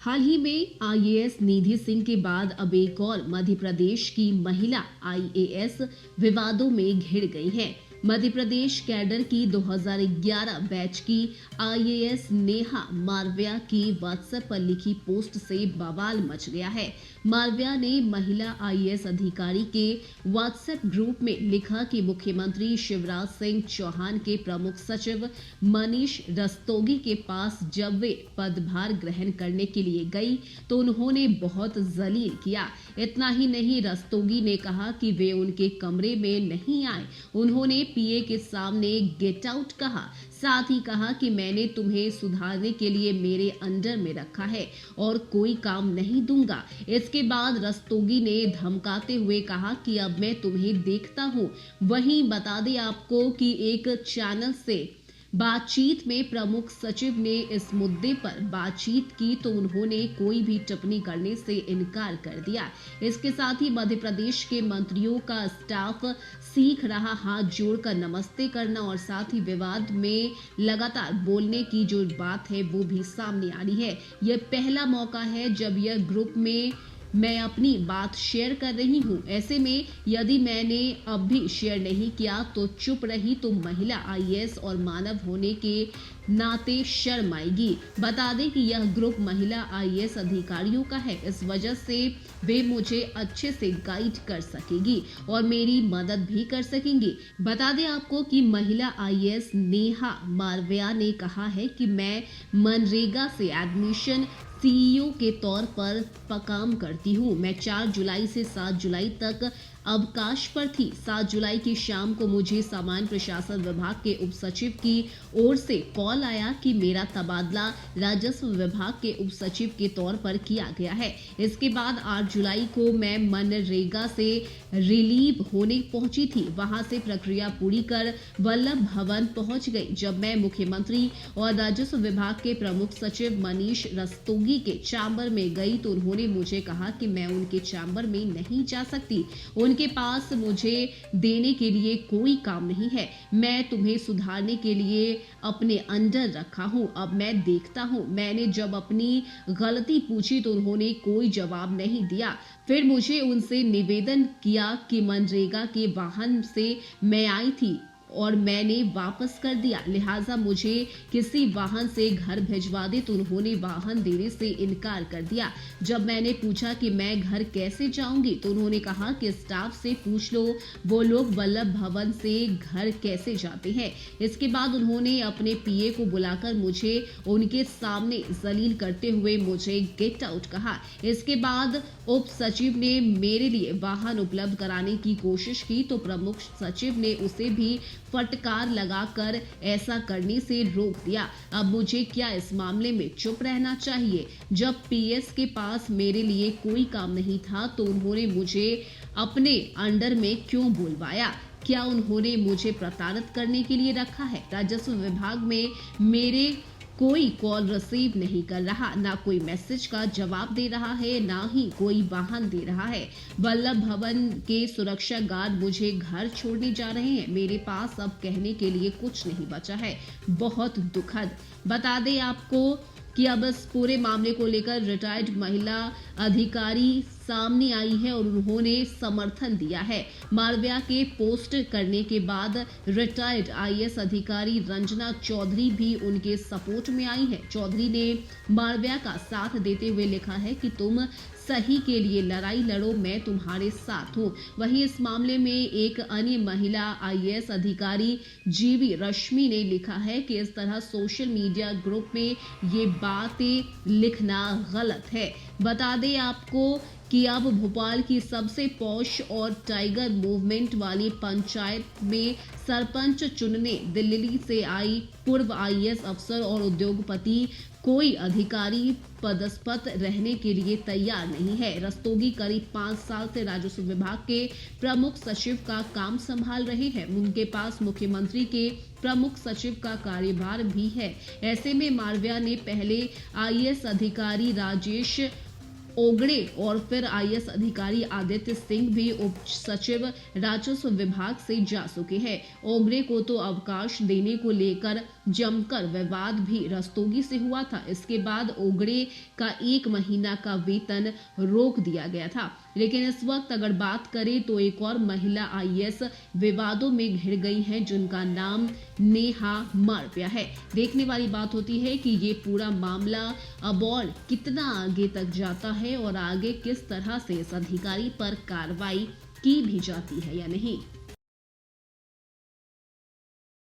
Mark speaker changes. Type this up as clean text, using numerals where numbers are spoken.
Speaker 1: हाल ही में आईएएस निधि सिंह के बाद अब एक और मध्य प्रदेश की महिला आईएएस विवादों में घिर गई हैं। मध्य प्रदेश कैडर की 2011 बैच की आईएएस नेहा मालविया की व्हाट्सएप पर लिखी पोस्ट से बवाल मच गया है। मालविया ने महिला आईएएस अधिकारी के व्हाट्सएप ग्रुप में लिखा कि मुख्यमंत्री शिवराज सिंह चौहान के प्रमुख सचिव मनीष रस्तोगी के पास जब वे पदभार ग्रहण करने के लिए गई तो उन्होंने बहुत जलील किया। इतना ही नहीं, रस्तोगी ने कहा कि वे उनके कमरे में नहीं आए, उन्होंने पीए के सामने गेट आउट कहा। साथ ही कहा कि मैंने तुम्हें सुधारने के लिए मेरे अंडर में रखा है और कोई काम नहीं दूंगा। इसके बाद रस्तोगी ने धमकाते हुए कहा कि अब मैं तुम्हें देखता हूं। वहीं बता दें आपको कि एक चैनल से बातचीत में प्रमुख सचिव ने इस मुद्दे पर बातचीत की तो उन्होंने कोई भी टिप्पणी करने से इनकार कर दिया। इसके साथ ही मध्य प्रदेश के मंत्रियों का स्टाफ सीख रहा हाथ जोड़कर नमस्ते करना और साथ ही विवाद में लगातार बोलने की जो बात है वो भी सामने आ रही है। यह पहला मौका है जब यह ग्रुप में मैं अपनी बात शेयर कर रही हूं। ऐसे में यदि मैंने अब भी शेयर नहीं किया तो चुप रही तो महिला आईएएस और मानव होने के नाते शर्म आएगी। बता दें कि यह ग्रुप महिला आईएएस अधिकारियों का है, इस वजह से वे मुझे अच्छे से गाइड कर सकेगी और मेरी मदद भी कर सकेंगी। बता दें आपको कि महिला आईएएस नेहा मालविया ने कहा है कि मैं मनरेगा से एडमिशन सीईओ के तौर पर काम करती हूँ। मैं 4 जुलाई से 7 जुलाई तक अवकाश पर थी। 7 जुलाई की शाम को मुझे सामान्य प्रशासन विभाग के उप सचिव की ओर से कॉल आया कि मेरा तबादला राजस्व विभाग के उप सचिव के तौर पर किया गया है। इसके बाद 8 जुलाई को मैं मनरेगा से रिलीव होने पहुंची थी। वहां से प्रक्रिया पूरी कर वल्लभ भवन पहुंच गई। जब मैं मुख्यमंत्री और राजस्व विभाग के प्रमुख सचिव मनीष रस्तोगी के चैम्बर में गई तो उन्होंने मुझे कहा कि मैं उनके चैम्बर में नहीं जा सकती, उनके पास मुझे देने के लिए कोई काम नहीं है। मैं तुम्हें सुधारने के लिए अपने अंडर रखा हूं, अब मैं देखता हूं। मैंने जब अपनी गलती पूछी तो उन्होंने कोई जवाब नहीं दिया। फिर मुझे उनसे निवेदन किया कि मनरेगा के वाहन से मैं आई थी और मैंने वापस कर दिया, लिहाजा मुझे किसी वाहन से घर भिजवा दे तो उन्होंने वाहन देने से इनकार कर दिया। जब मैंने पूछा कि मैं घर कैसे जाऊंगी तो उन्होंने कहा कि स्टाफ से पूछ लो, वो लोग वल्लभ भवन से घर कैसे जाते हैं। इसके बाद उन्होंने अपने पीए को बुलाकर मुझे उनके सामने जलील करते हुए मुझे गेट आउट कहा। इसके बाद उप सचिव ने मेरे लिए वाहन उपलब्ध कराने की कोशिश की तो प्रमुख सचिव ने उसे भी फटकार लगाकर ऐसा करने से रोक दिया। अब मुझे क्या इस मामले में चुप रहना चाहिए? जब पीएस के पास मेरे लिए कोई काम नहीं था तो उन्होंने मुझे अपने अंडर में क्यों बुलवाया? क्या उन्होंने मुझे प्रताड़ित करने के लिए रखा है? राजस्व विभाग में मेरे कोई कॉल रिसीव नहीं कर रहा, ना कोई मैसेज का जवाब दे रहा है, ना ही कोई वाहन दे रहा है। वल्लभ भवन के सुरक्षा गार्ड मुझे घर छोड़ने जा रहे हैं। मेरे पास अब कहने के लिए कुछ नहीं बचा है। बहुत दुखद। बता दें आपको कि अब इस पूरे मामले को लेकर रिटायर्ड महिला अधिकारी सामने आई है और उन्होंने समर्थन दिया है। मालविया के पोस्ट करने के बाद रिटायर्ड आईएएस अधिकारी रंजना चौधरी भी उनके सपोर्ट में आई है। चौधरी ने मालविया का साथ देते हुए लिखा है कि तुम सही के लिए लड़ाई लड़ो, मैं तुम्हारे साथ हूं। वहीं इस मामले में एक अन्य महिला आईएएस अधिकारी जीवी रश्मि ने लिखा है कि इस तरह सोशल मीडिया ग्रुप में ये बातें लिखना गलत है। बता दें आपको कि अब भोपाल की सबसे पॉश और टाइगर मूवमेंट वाली पंचायत में सरपंच चुनने दिल्ली से आई पूर्व आईएएस अफसर और उद्योगपति कोई अधिकारी पदस्थ रहने के लिए तैयार नहीं है। रस्तोगी करीब 5 साल से राजस्व विभाग के प्रमुख सचिव का काम संभाल रहे हैं। उनके पास मुख्यमंत्री के प्रमुख सचिव का कार्यभार भी है। ऐसे में मालविया ने पहले आईएएस अधिकारी राजेश ओगड़े और फिर आईएएस अधिकारी आदित्य सिंह भी उप सचिव राजस्व विभाग से जा चुके हैं। ओगड़े को तो अवकाश देने को लेकर जमकर विवाद भी रस्तोगी से हुआ था। इसके बाद ओगड़े का 1 महीना का वेतन रोक दिया गया था। लेकिन इस वक्त अगर बात करें तो एक और महिला आईएएस विवादों में घिर गई हैं, जिनका नाम नेहा मालविया है। देखने वाली बात होती है कि ये पूरा मामला अब और कितना आगे तक जाता है और आगे किस तरह से इस अधिकारी पर कार्रवाई की भी जाती है या नहीं।